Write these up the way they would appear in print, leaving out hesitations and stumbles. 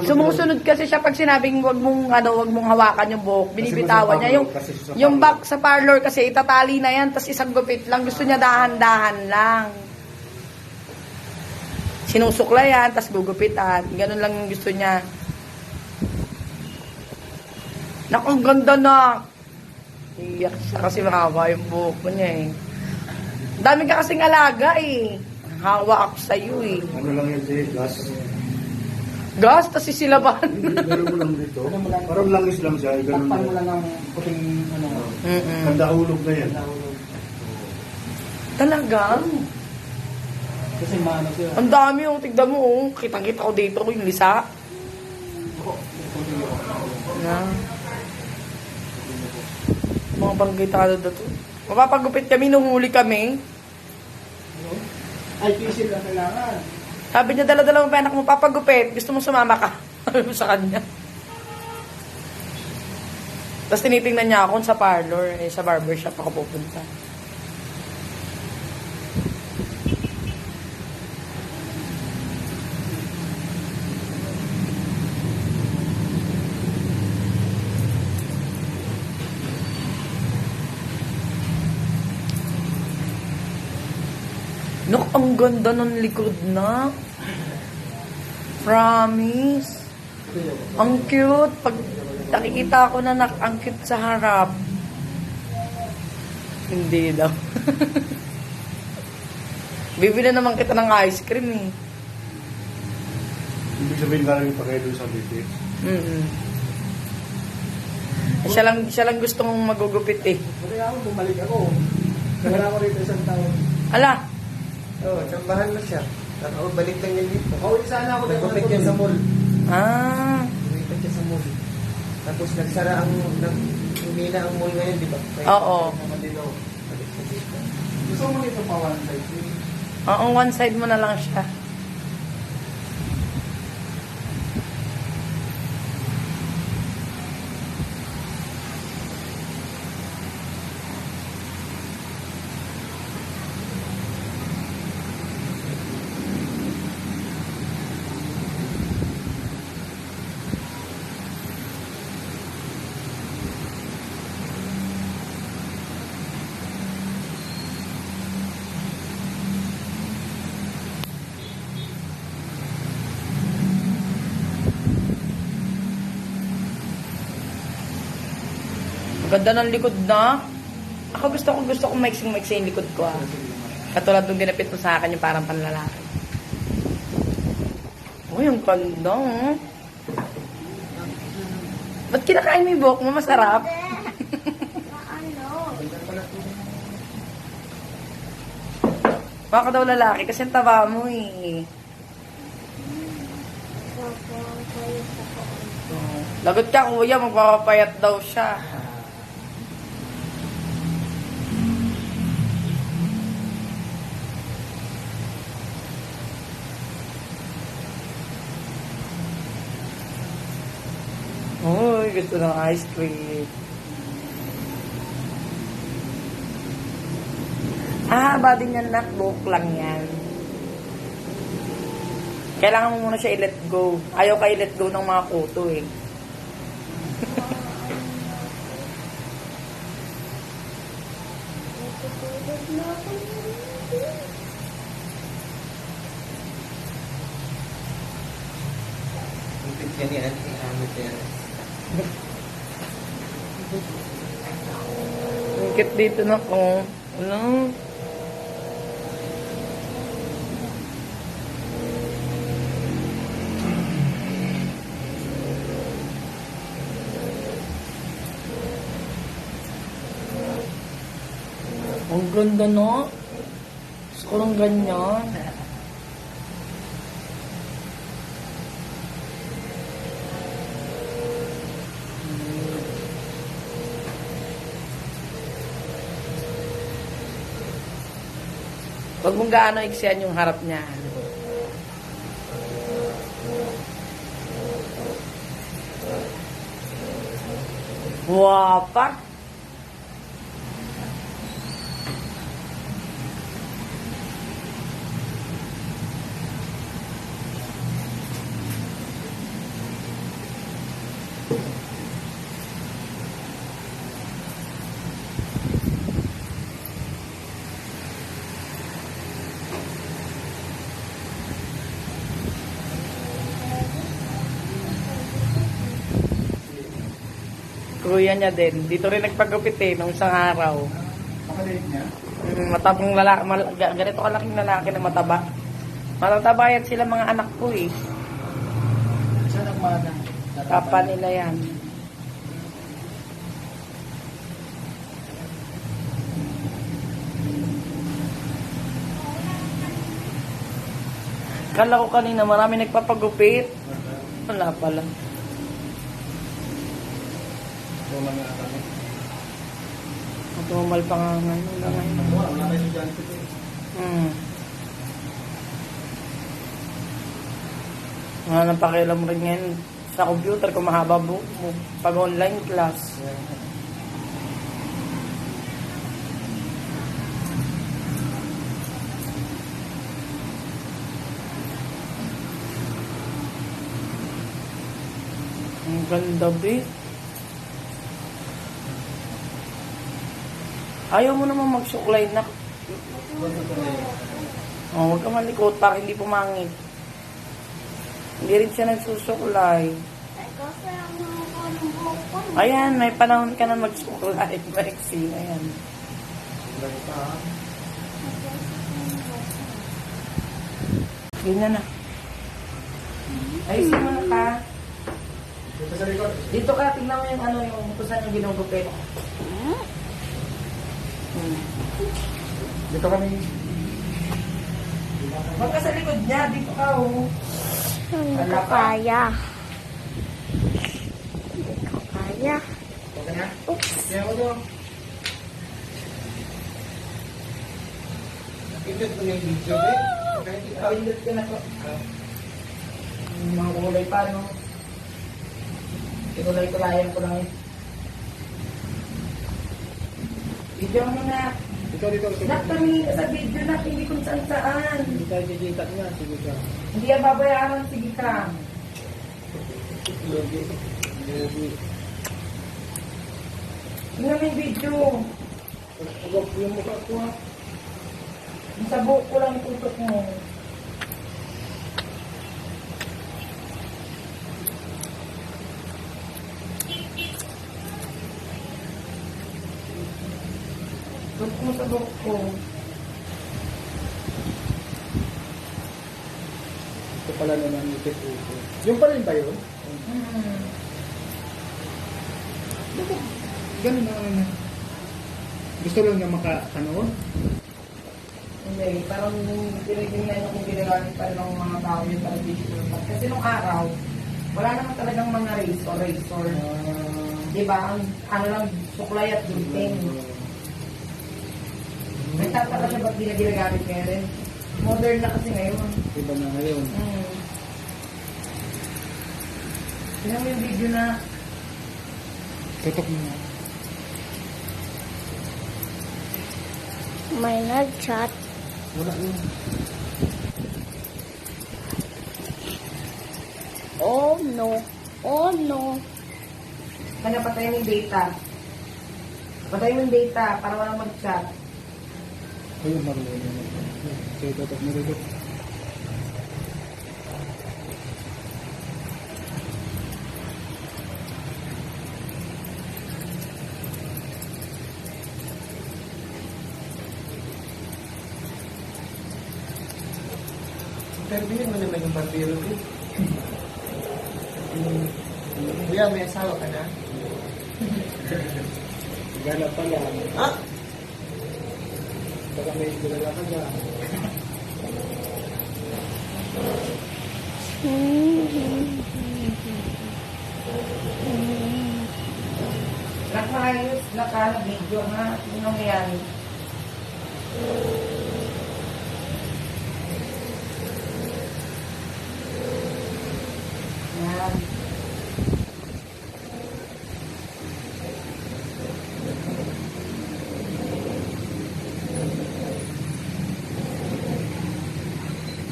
Sumusunod kasi siya pag sinabing wag mong hawakan yung buhok, binibitawan niya yung back sa parlor kasi itatali na yan, tapos isang gupit lang, gusto niya dahan-dahan lang. Sinusukla yan, tapos gugupitan, ganun lang yung gusto niya. Naku, ang ganda na. Iyak siya kasi mahaba yung buhok mo niya eh. Dami ka kasing alaga eh. Hawa ako sa'yo eh. Ano lang yan siya, gas. Gas, tas sisilaban. Gano'n mo lang dito. Parang langis lang siya. Ganun Takpan mo lang ng puting ano. Kandahulog na yan. Talaga? Kasi maano siya. Ang dami yung tignan mo oh. Kitang-kita ko dito yung lisa. Na. Mga barangay talo na to. Mapapagupit kami nung huli kami. Ay, pisil lang kailangan. Sabi niya, dala-dala mo pa anak mo, papagupit. Gusto mo sumama ka? Sa kanya. Tapos tinitingnan niya ako sa parlor, sa barbershop ako pupunta. Look, ang ganda ng likod na. Promise. Ang cute. Pag nakikita ko na ang cute sa harap. Hindi daw. Bibili naman kita ng ice cream eh. Ibig sabihin galing pa kayo doon sa baby. Siya lang gustong magugupit eh. Kasi ako, bumalik ako. Nagala ko rito isang taon. Ala, Oo, tsambahan mo siya. Tapos balik lang yan dito. Pauwi sana ako. Nagupit yan sa mall. Nagupit yan sa mall. Tapos nagsara ang, humina ang mall ngayon, di ba? oo. Balik sa dito. Gusto mo nito pa one side. Oo, one side mo na lang siya. Ganda ng likod na. Ako gusto ko maiksing-maiksing yung likod ko ah. Katulad nung ginapit mo sa akin yung parang panlalaki. Uy, ang ganda oh. Ba't kinakain mo yung buhok mo? Masarap. Baka daw lalaki kasi ang taba mo eh. Lagot ka kuya, magpapapayat daw siya. Uy, gusto ng ice cream. Body niya buhok lang yan. Kailangan mo muna siya i-let go. Ayaw ka i-let go ng mga kuto eh. Gupit yan yan. Ihamit yan. Ang cute dito na ko. Ano? Ang ganda no? Gusto ko lang ganyan. Huwag mong gaano iksiyan yung harap niya. Guwapa. kuya niya din. Dito rin nagpagupit eh, nung isang araw. Makaliit niya. Matabang lalaki, ganito kalaking lalaki na mataba. Matataba yan sila mga anak ko eh. Siya nagmana. Papa nila yan. Kala ko kanina marami nagpapagupit. Wala pala. Wala nga kami. Matumal pa nga ngayon. Wala kayo dyan. Nga nang pakialam rin ngayon sa computer kung mahaba buhok mo. Pag online class. Ang ganda, be. Ayaw mo naman magsuklay na. Oh, huwag ka malikot para hindi pumangit. Hindi rin siya nagsusuklay. Ayan, may panahon ka na magsuklay. Maxine, ayan. Ganyan na. Ayusin mo na ka. Dito sa likod. Dito ka, tingnan mo yung ano, yung kung saan yung ginugupit. Dito kami. Huwag ka sa likod niya, dito ka, oh. Hindi ko kaya. Hindi ko kaya. Okay na? Oops. Kaya ko doon. Nakikita ko yung video, eh. Kahit ikaw. Pindot ka na ko. Yung mga kulay pa, no? Kulay-kulayan ko lang eh. Video mo na. Dito. Nak kami sa video na, hindi kung saan. Hindi tayo digital niya. Sige ka. Hindi yan babayaran, sige ka. Logi. Tingnan mo yung video. Agap yung mukha ko, ha. Yung sa buhok ko lang tutok mo. Tutok mo sa buhok ko. Ito pala naman yung tip-upo. Yung pa rin ba yun? Ganun na ano. Gusto lang niya makatanood? Hindi, parang tinignan niya kung ginagamit pa rin ng mga tao yung television. Kasi nung araw, wala naman talagang mga razor. Diba? Ang ano lang, suklay at gunting. Nagtataka siya ba't di na ginagamit ngayon? Modern na kasi ngayon. Iba na ngayon. Tingnan mo yung video na Tutok mo na. May nag-chat. Wala yun. Oh no. Oh no. kanya patayin mo yung data. Patayin mo yung data para walang mag-chat. Ayun, marunong. Sige, tutok mo rin. Interviewin mo naman yung vampiro eh. Kuya, may asawa ka na? Gala pa lang. Ah! Baka may gala ka dyan. Nakayos, video nga. Ano mo yan? Yan.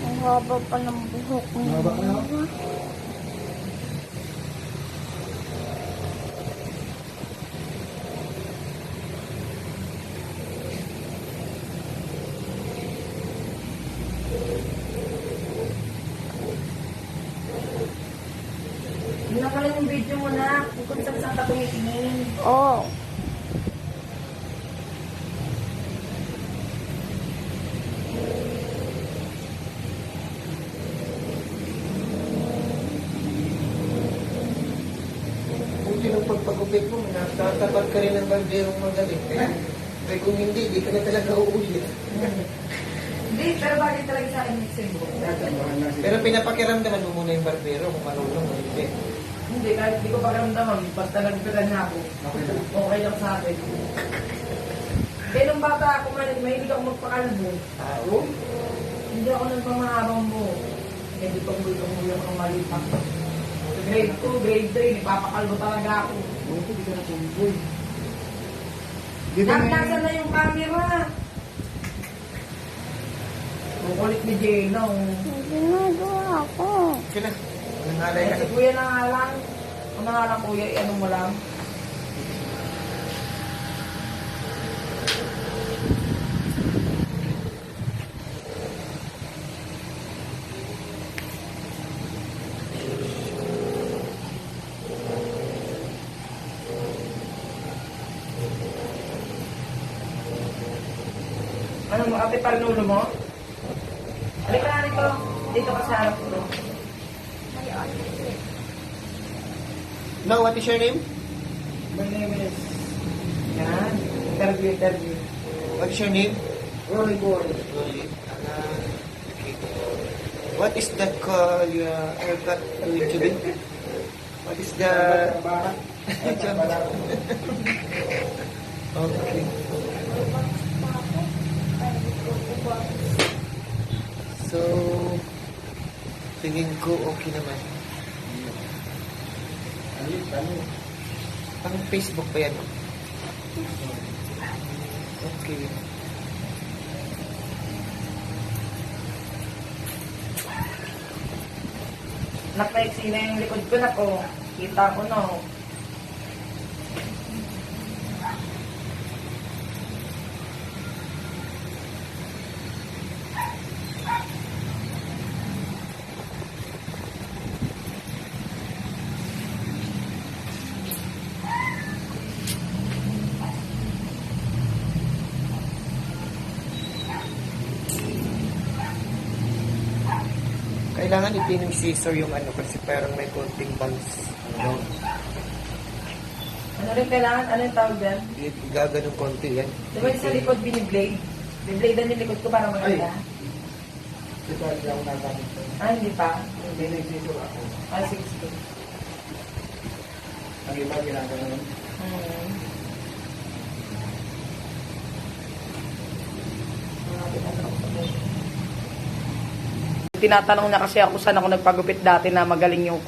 Ang haba pa ng buhok niya. Mahaba ka na? Hindi na pala yung video mo na. Kung saan ka tumitingin. Oh. Buti nung pagpagupit mo, nakatapat ka rin ng barberong magaling. Kaya kung hindi, di ka na talaga uulit. Hindi, pero bakit talaga sa akin mixing mo? Pero pinapakiramdaman mo muna yung barbero kung marunong o hindi. Hindi, kahit di ko pakiramdaman, basta nagpilan niya ako. Okay lang sa akin. Kaya nung bata ako, mahilig ako magpakalbo. Tao? Hindi ako nagpamahabang mo. Hindi ko mulong ako ng malipa. Grade 2, grade 3, ipapakalbo talaga ako. Buti di ka natumboy. Nasa na yung camera. Ang kulit ni Jeno. Ginagawa ko. Sila. Nangalay ka. Si Kuya na nga lang. Ang nga lang Kuya, ano mo lang. Ano mo, ate panulo mo? Halika na rito. Dito ka sa harap ko. No, what is your name? My name is Yan. Interview. What is your name? Rolly Boy. Rolly. Okay. What is that call your haircut going to be? What is the... Barat. Okay. So, tingin ko okay naman. Pang Facebook pa yan. Okay. Nakaiksi na yung likod ko na ko. Kita ko na. Kailangan ipining scissor yung ano kasi parang may konting bangs. Ano rin kailangan? Ano yung tawag dyan? Gaganong konti yan. Di ba yung sa likod biniblade? Biniblade yung likod ko para maganda. Ito hindi ako nagamit. Ah, hindi pa. Hindi nagsisip ako. Ah, 60. Ang iba ginagawa nun. Tinatanong niya kasi ako saan ako nagpagupit dati na magaling yung